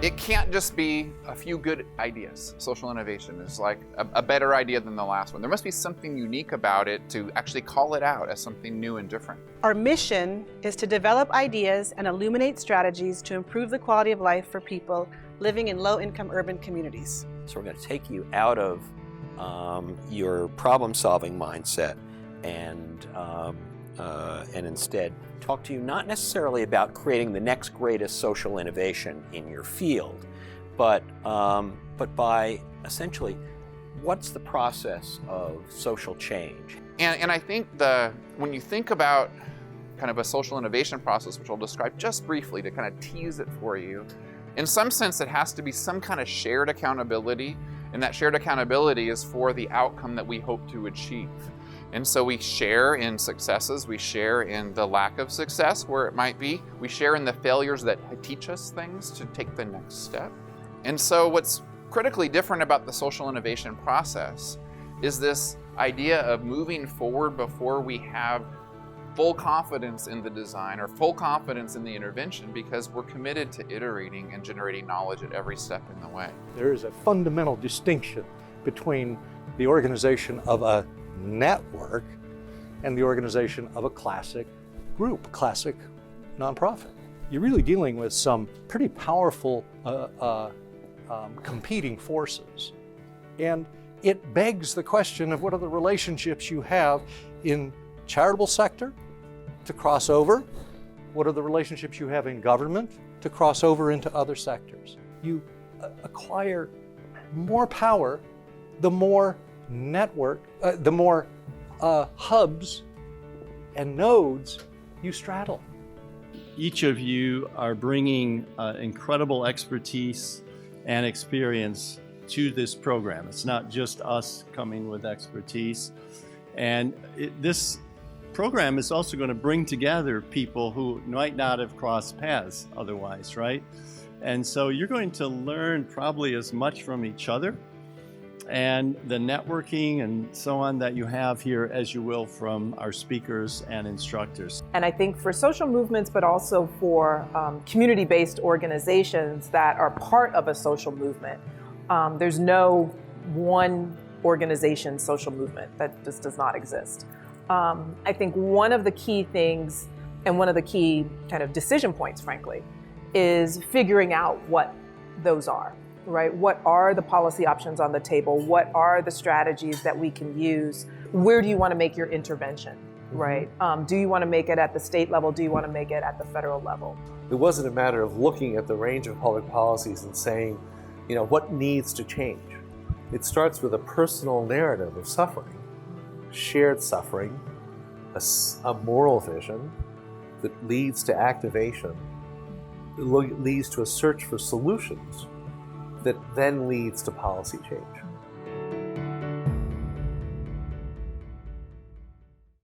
it can't just be a few good ideas. Social innovation is like a better idea than the last one. There must be something unique about it to actually call it out as something new and different. Our mission is to develop ideas and illuminate strategies to improve the quality of life for people living in low-income urban communities. So we're going to take you out of your problem-solving mindset and instead talk to you not necessarily about creating the next greatest social innovation in your field, but by essentially what's the process of social change. And I think when you think about kind of a social innovation process, which I'll describe just briefly to kind of tease it for you, in some sense it has to be some kind of shared accountability, and that shared accountability is for the outcome that we hope to achieve. And so we share in successes, we share in the lack of success where it might be, we share in the failures that teach us things to take the next step. And so what's critically different about the social innovation process is this idea of moving forward before we have full confidence in the design or full confidence in the intervention, because we're committed to iterating and generating knowledge at every step in the way. There is a fundamental distinction between the organization of a network and the organization of a classic group, classic nonprofit. You're really dealing with some pretty powerful competing forces. And it begs the question of what are the relationships you have in charitable sector to cross over? What are the relationships you have in government to cross over into other sectors? You acquire more power the more hubs and nodes you straddle. Each of you are bringing incredible expertise and experience to this program. It's not just us coming with expertise. And this program is also going to bring together people who might not have crossed paths otherwise, right? And so you're going to learn probably as much from each other and the networking and so on that you have here as you will from our speakers and instructors. And I think for social movements, but also for community-based organizations that are part of a social movement, there's no one organization social movement. That just does not exist. I think one of the key things and one of the key kind of decision points, frankly, is figuring out what those are. Right? What are the policy options on the table? What are the strategies that we can use? Where do you want to make your intervention, right? Do you want to make it at the state level? Do you want to make it at the federal level? It wasn't a matter of looking at the range of public policies and saying, you know, what needs to change? It starts with a personal narrative of suffering, shared suffering, a moral vision that leads to activation, that leads to a search for solutions, that then leads to policy change.